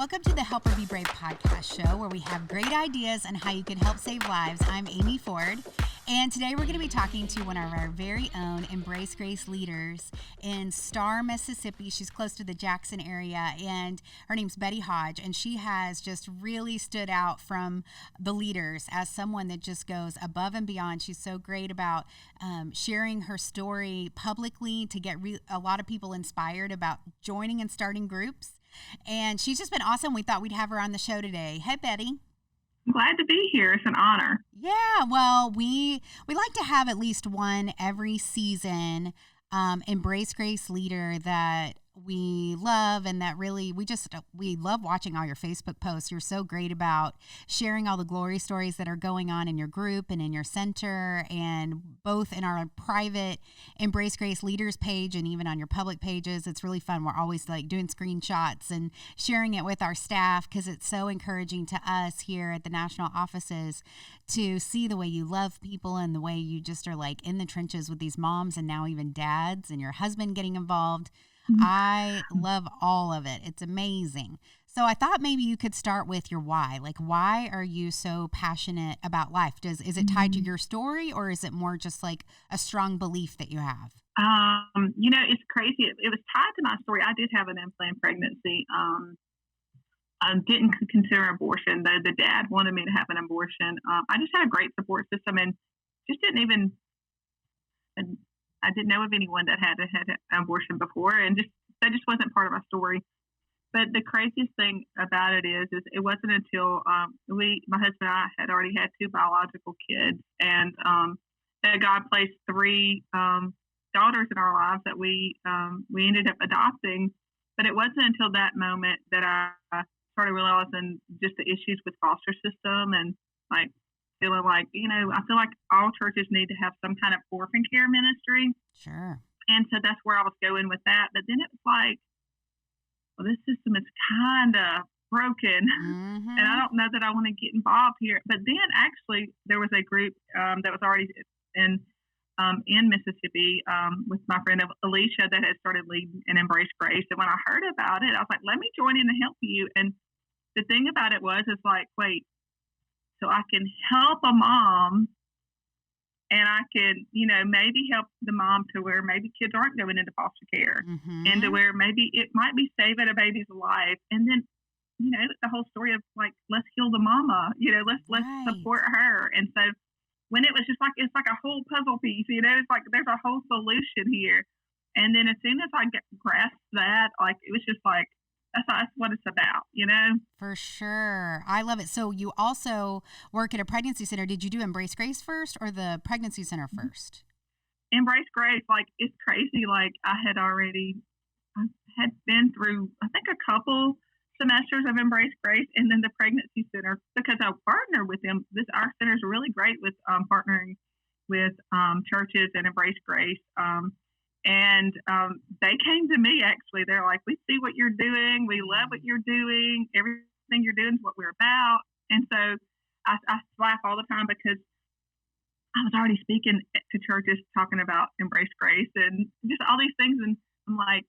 Welcome to the Help Her Be Brave podcast show, where we have great ideas on how you can help save lives. I'm Amy Ford, and today we're going to be talking to one of our very own Embrace Grace leaders in Star, Mississippi. She's close to the Jackson area, and her name's Betty Hodge, and she has just really stood out from the leaders as someone that just goes above and beyond. She's so great about sharing her story publicly to get a lot of people inspired about joining and starting groups. And she's just been awesome. We thought we'd have her on the show today. Hey, Betty. I'm glad to be here. It's an honor. Yeah, well, we like to have at least one every season Embrace Grace leader that we love and that really we love watching all your Facebook posts. You're so great about sharing all the glory stories that are going on in your group and in your center, and both in our private Embrace Grace leaders page and even on your public pages. It's really fun. We're always like doing screenshots and sharing it with our staff because it's so encouraging to us here at the national offices to see the way you love people and the way you just are like in the trenches with these moms and now even dads and your husband getting involved. I love all of it. It's amazing. So I thought maybe you could start with your why. Like, why are you so passionate about life? Is it tied to your story, or is it more just like a strong belief that you have? It's crazy. It was tied to my story. I did have an unplanned pregnancy. I didn't consider abortion, though the dad wanted me to have an abortion. I just had a great support system and just I didn't know of anyone that had an abortion before, and that just wasn't part of my story. But the craziest thing about it is it wasn't until my husband and I had already had 2 biological kids, and that God placed 3 daughters in our lives that we ended up adopting. But it wasn't until that moment that I started realizing just the issues with foster system and like feeling like, I feel like all churches need to have some kind of orphan care ministry. Sure. And so that's where I was going with that. But then it was like, well, this system is kind of broken. Mm-hmm. And I don't know that I want to get involved here. But then actually there was a group that was already in Mississippi with my friend Alicia that had started leading an Embrace Grace. And when I heard about it, I was like, let me join in and help you. And the thing about it is like, wait, so I can help a mom and I can, maybe help the mom to where maybe kids aren't going into foster care and to where maybe it might be saving a baby's life. And then, the whole story of like, let's heal the mama, let's support her. And so when it was just like, it's like a whole puzzle piece, it's like there's a whole solution here. And then as soon as I grasped that, like, it was just like, that's what it's about, For sure. I love it. So you also work at a pregnancy center. Did you do Embrace Grace first or the pregnancy center first? Embrace Grace, like, it's crazy. Like, I had been through, I think, a couple semesters of Embrace Grace and then the pregnancy center because I partner with them. Our center is really great with partnering with churches and Embrace Grace. And they came to me, actually. They're like, we see what you're doing. We love what you're doing. Everything you're doing is what we're about. And so I laugh all the time because I was already speaking to churches talking about Embrace Grace and just all these things. And I'm like,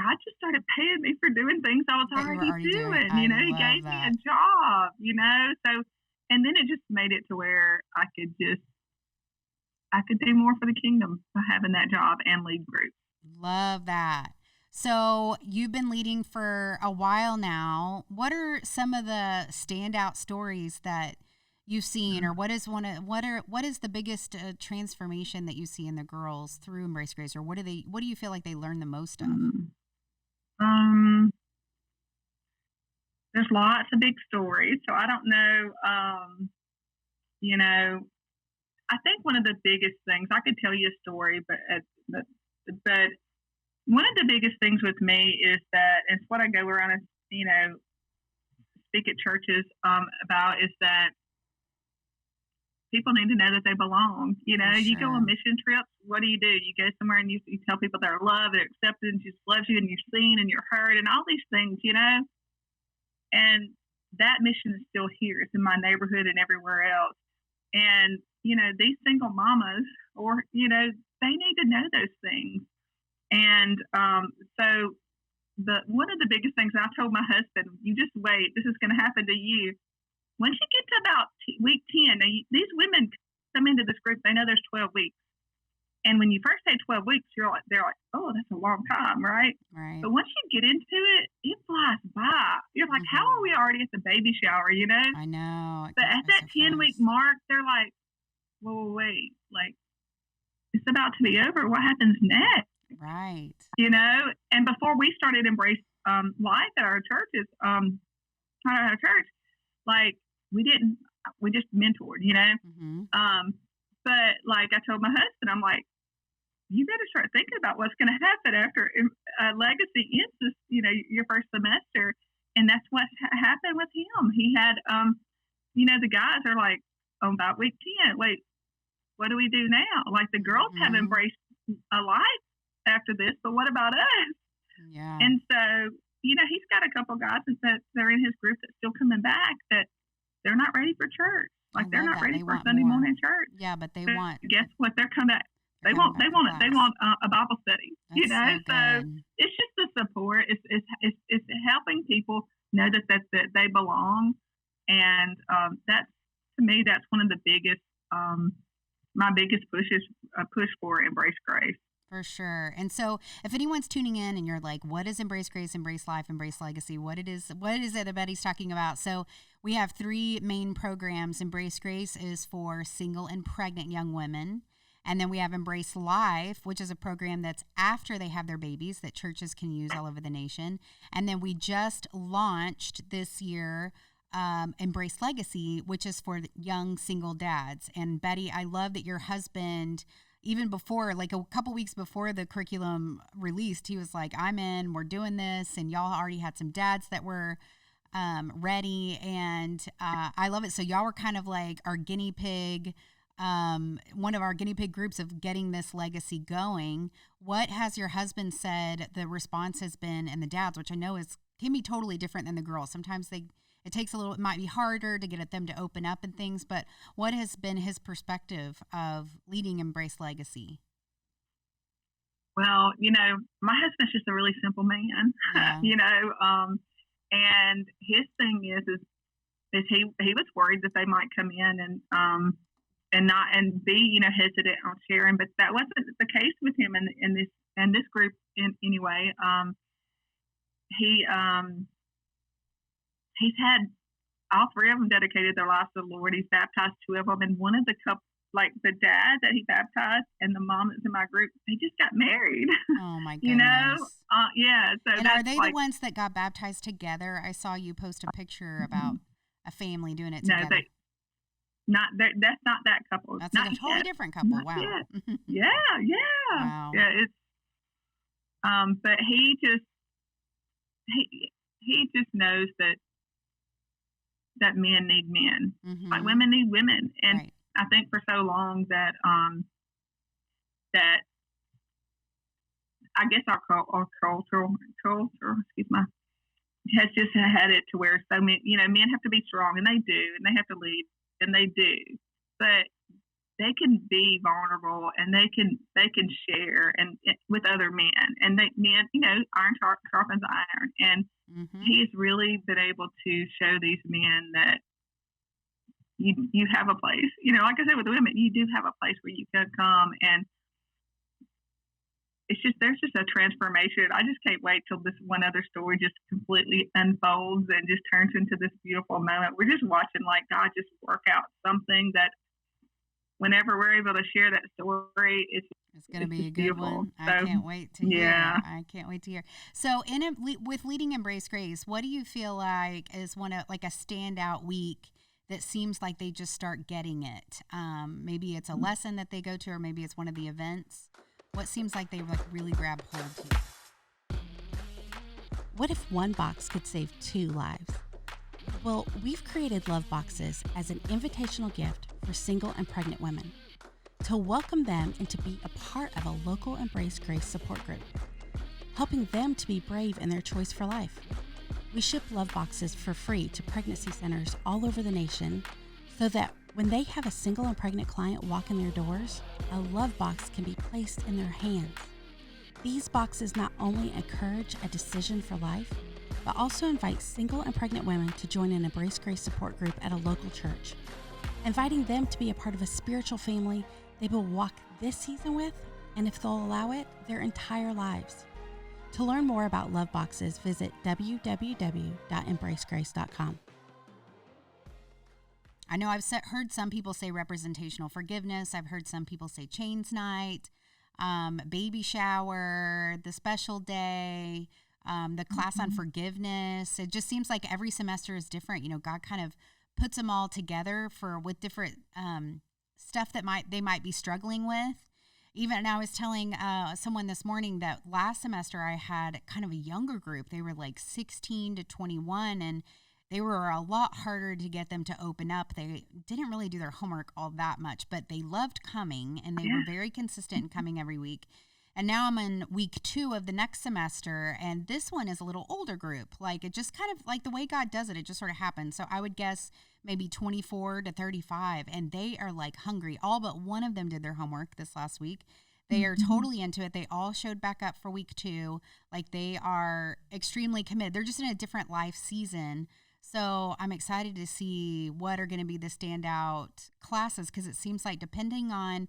God just started paying me for doing things I was already doing. He gave me a job, So, and then it just made it to where I could do more for the kingdom by having that job and lead groups. Love that. So you've been leading for a while now. What are some of the standout stories that you've seen, or what is the biggest transformation that you see in the girls through Embrace Grace, or what do you feel like they learn the most of? There's lots of big stories, so I don't know. I think one of the biggest things, I could tell you a story, but one of the biggest things with me is that, and it's what I go around and, speak at churches about, is that people need to know that they belong. Sure. You go on mission trips, what do? You go somewhere and you tell people they're loved, they're accepted, and Jesus loves you, and you're seen, and you're heard, and all these things, And that mission is still here. It's in my neighborhood and everywhere else. And, these single mamas, or, they need to know those things. And so one of the biggest things I told my husband, you just wait, this is going to happen to you. Once you get to about week 10, these women come into this group, they know there's 12 weeks. And when you first say 12 weeks, they're like, oh, that's a long time, right? Right. But once you get into it, it flies by. You're like, how are we already at the baby shower, you know? I know. But at that 10-week mark, they're like, well, wait, like, it's about to be over. What happens next? Right. You know? And before we started Embrace Life at our churches, at our church, like, we just mentored, you know? But like I told my husband, I'm like, you better start thinking about what's going to happen after Legacy ends this, you know, your first semester. And that's what happened with him. He had, you know, the guys are like, oh, about week 10, wait, what do we do now? Like the girls have embraced a life after this, but what about us? Yeah. And so, you know, he's got a couple guys that are in his group that's still coming back that they're not ready for church. Like they're not ready for Sunday morning church. Yeah, but they want. Guess what? They're coming back. They want a Bible study. That's you know, so it's just the support. It's helping people know that they belong, and that's, to me, that's one of the biggest my biggest push for Embrace Grace. For sure. And so if anyone's tuning in and you're like, what is Embrace Grace, Embrace Life, Embrace Legacy? What is it that Betty's talking about? So we have 3 main programs. Embrace Grace is for single and pregnant young women. And then we have Embrace Life, which is a program that's after they have their babies that churches can use all over the nation. And then we just launched this year Embrace Legacy, which is for young single dads. And Betty, I love that your husband, even before, like a couple weeks before the curriculum released, he was like, I'm in, we're doing this. And y'all already had some dads that were ready. And I love it. So y'all were kind of like our guinea pig, one of our guinea pig groups of getting this legacy going. What has your husband said the response has been, and the dads, which I know can be totally different than the girls. Sometimes it might be harder to get them to open up and things, but what has been his perspective of leading Embrace Legacy? Well, you know, my husband's just a really simple man, you know, and his thing is he was worried that they might come in and be, you know, hesitant on sharing, but that wasn't the case with him in this group anyway. He's had all 3 of them dedicated their lives to the Lord. He's baptized 2 of them, and one of the couple, like the dad that he baptized and the mom that's in my group, they just got married. Oh my goodness! You know, yeah. So and are they the ones that got baptized together? I saw you post a picture about a family doing it together. No, that's not that couple. That's not a totally different couple. Not wow. Yeah. Wow. Yeah. It's but he just knows that men need men, like women need women, and right. I think for so long that that I guess our culture, excuse me, has just had it to where so many, you know, men have to be strong, and they do, and they have to lead. And they do, but they can be vulnerable, and they can share and with other men, and men, you know, iron sharpens iron, and he's really been able to show these men that you have a place, you know, like I said with the women, you do have a place where you can come, and there's just a transformation. I just can't wait till this one other story just completely unfolds and just turns into this beautiful moment. We're just watching like God just work out something that whenever we're able to share that story, it's going to be a good one. So, I can't wait to hear. I can't wait to hear. So with leading Embrace Grace, what do you feel like is like a standout week that seems like they just start getting it? Maybe it's a lesson that they go to, or maybe it's one of the events. What seems like they really grab hold to? What if one box could save 2 lives? Well, we've created Love Boxes as an invitational gift for single and pregnant women to welcome them and to be a part of a local Embrace Grace support group, helping them to be brave in their choice for life. We ship Love Boxes for free to pregnancy centers all over the nation so that when they have a single and pregnant client walk in their doors, a Love Box can be placed in their hands. These boxes not only encourage a decision for life, but also invite single and pregnant women to join an Embrace Grace support group at a local church, inviting them to be a part of a spiritual family they will walk this season with, and if they'll allow it, their entire lives. To learn more about Love Boxes, visit www.embracegrace.com. I know I've heard some people say representational forgiveness. I've heard some people say chains night, baby shower, the special day, the class on forgiveness. It just seems like every semester is different. You know, God kind of puts them all together with different stuff that they might be struggling with. Even I was telling someone this morning that last semester I had kind of a younger group. They were like 16 to 21, and they were a lot harder to get them to open up. They didn't really do their homework all that much, but they loved coming, and they were very consistent in coming every week. And now I'm in week 2 of the next semester, and this one is a little older group. Like, it just kind of, like the way God does it, it just sort of happens. So I would guess maybe 24 to 35, and they are like hungry. All but one of them did their homework this last week. They are totally into it. They all showed back up for week 2. Like, they are extremely committed. They're just in a different life season. So I'm excited to see what are going to be the standout classes, because it seems like depending on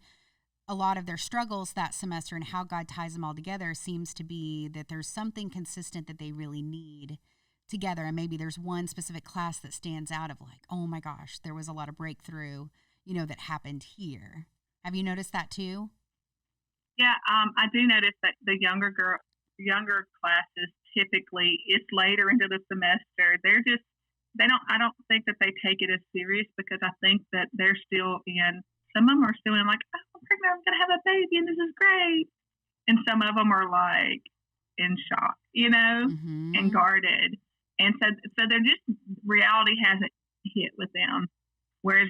a lot of their struggles that semester and how God ties them all together, seems to be that there's something consistent that they really need together. And maybe there's one specific class that stands out of like, oh my gosh, there was a lot of breakthrough, that happened here. Have you noticed that too? Yeah, I do notice that the younger classes, typically it's later into the semester. I don't think that they take it as serious, because I think that they're still some of them are still in like, oh, I'm pregnant, I'm going to have a baby and this is great. And some of them are like in shock, and guarded. And so they're just, reality hasn't hit with them. Whereas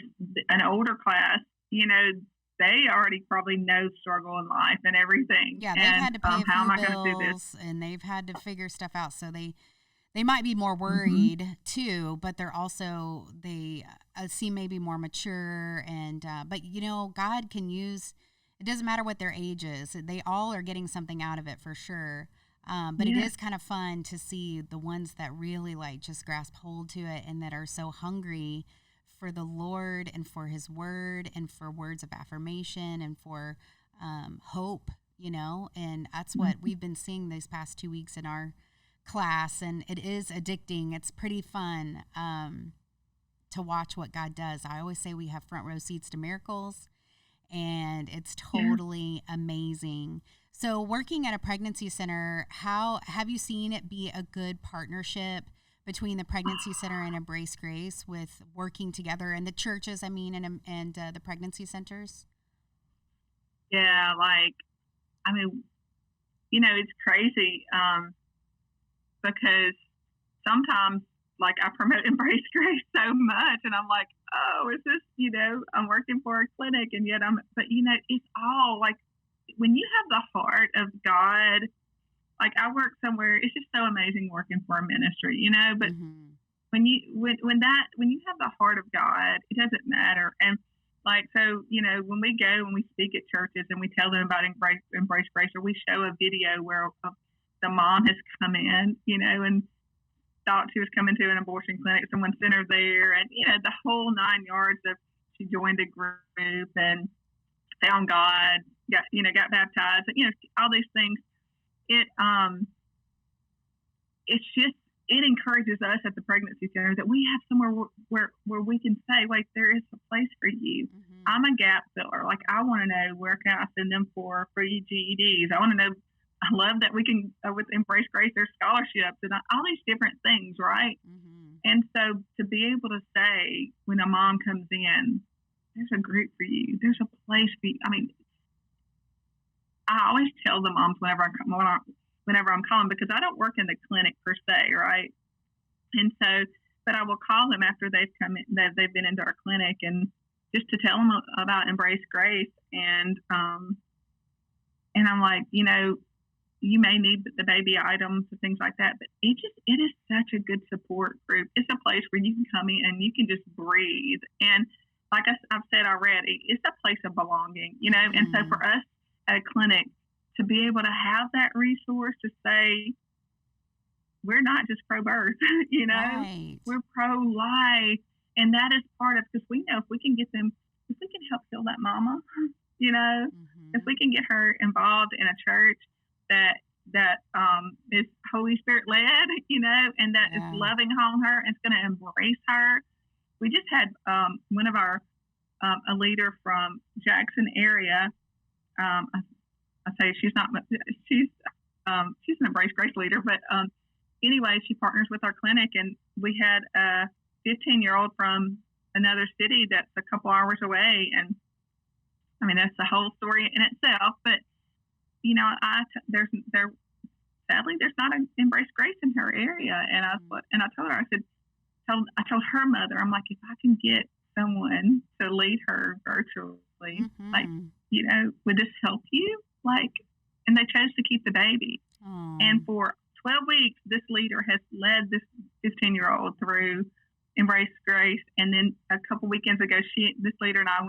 an older class, they already probably know struggle in life and everything. Yeah, they've had to pay a few bills, and they've had to figure stuff out. So they might be more worried too, but they're also, they seem maybe more mature. And but God can use, it doesn't matter what their age is. They all are getting something out of it for sure. But it is kind of fun to see the ones that really like just grasp hold to it, and that are so hungry for the Lord and for His word and for words of affirmation and for hope, and that's what we've been seeing these past 2 weeks in our class. And it is addicting. It's pretty fun to watch what God does. I always say we have front row seats to miracles, and it's totally amazing. So working at a pregnancy center, how have you seen it be a good partnership between the pregnancy center and Embrace Grace, with working together, and the churches, and the pregnancy centers? Yeah, it's crazy because sometimes, like, I promote Embrace Grace so much, and I'm like, oh, is this, I'm working for a clinic, and yet but it's all like, when you have the heart of God. Like, I work somewhere, it's just so amazing working for a ministry, but when you have the heart of God, it doesn't matter. And like, so, when we speak at churches and we tell them about Embrace Grace, or we show a video where the mom has come in, and thought she was coming to an abortion clinic, someone sent her there, and, the whole 9 yards of, she joined a group and found God, got baptized, and, all these things. It encourages us at the pregnancy center that we have somewhere where we can say, like, there is a place for you. I'm a gap filler. Like, I want to know, where can I send them for free GEDs? I want to know. I love that we can with Embrace Grace, there's scholarships and all these different things, right? And so to be able to say, when a mom comes in, there's a group for you. There's a place for you. I mean, I always tell the moms whenever I'm calling, because I don't work in the clinic per se, right? And so, but I will call them after they've they've been into our clinic, and just to tell them about Embrace Grace. And I'm like, you may need the baby items and things like that, but it is such a good support group. It's a place where you can come in and you can just breathe. And like I've said already, it's a place of belonging, And so for us at a clinic to be able to have that resource to say, we're not just pro-birth, you know, Right. we're pro-life. And that is part of, because we know if we can help heal that mama, you know, if we can get her involved in a church that is Holy Spirit led, you know, and that is loving on her and it's going to embrace her. We just had one of our, a leader from Jackson area. I say she's an Embrace Grace leader, but anyway, she partners with our clinic, and we had a 15-year-old from another city that's a couple hours away, and I mean that's the whole story in itself. But you know, sadly there's not an Embrace Grace in her area, and I told her, I told her mother, I'm like, if I can get someone to lead her virtually, like, you know, would this help you? Like, and they chose to keep the baby. And for 12 weeks, this leader has led this 15-year-old through Embrace Grace. And then a couple weekends ago, this leader and I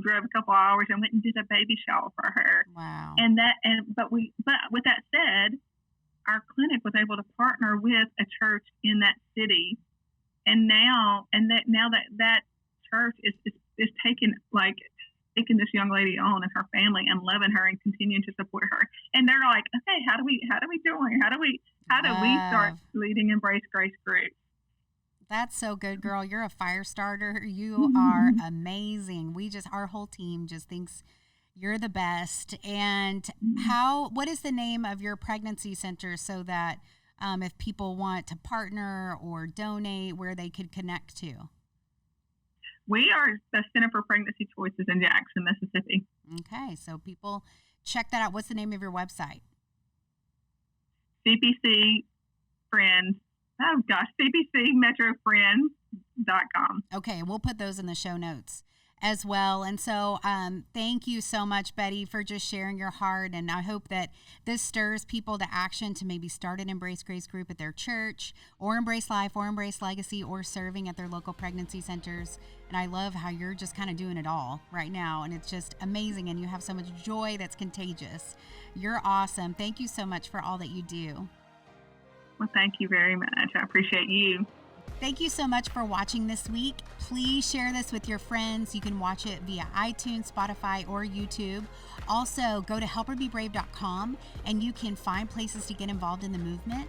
drove a couple hours and went and did a baby shower for her. Wow. But with that said, our clinic was able to partner with a church in that city. And now that church is taking this young lady on and her family and loving her and continuing to support her. And they're like, okay, how do we doing? How do we start leading Embrace Grace groups? That's so good, girl. You're a fire starter. You are amazing. Our whole team just thinks you're the best. And what is the name of your pregnancy center so that if people want to partner or donate, where they could connect to? We are the Center for Pregnancy Choices in Jackson, Mississippi. Okay, so people check that out. What's the name of your website? CPCmetrofriends.com. Okay, we'll put those in the show notes as well. And so thank you so much, Betty, for just sharing your heart. And I hope that this stirs people to action to maybe start an Embrace Grace group at their church, or Embrace Life, or Embrace Legacy, or serving at their local pregnancy centers. And I love how you're just kind of doing it all right now. And it's just amazing. And you have so much joy that's contagious. You're awesome. Thank you so much for all that you do. Well, thank you very much. I appreciate you. Thank you so much for watching this week. Please share this with your friends. You can watch it via iTunes, Spotify, or YouTube. Also, go to helperbebrave.com and you can find places to get involved in the movement.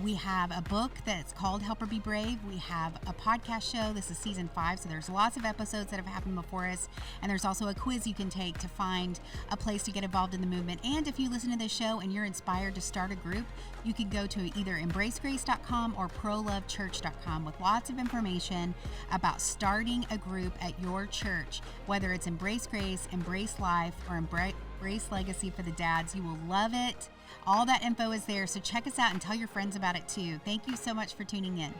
We have a book that's called Help Her Be Brave. We have a podcast show. This is season 5, so there's lots of episodes that have happened before us. And there's also a quiz you can take to find a place to get involved in the movement. And if you listen to this show and you're inspired to start a group, you can go to either embracegrace.com or prolovechurch.com with lots of information about starting a group at your church, whether it's Embrace Grace, Embrace Life, or Embrace Legacy for the dads. You will love it. All that info is there, so check us out and tell your friends about it too. Thank you so much for tuning in.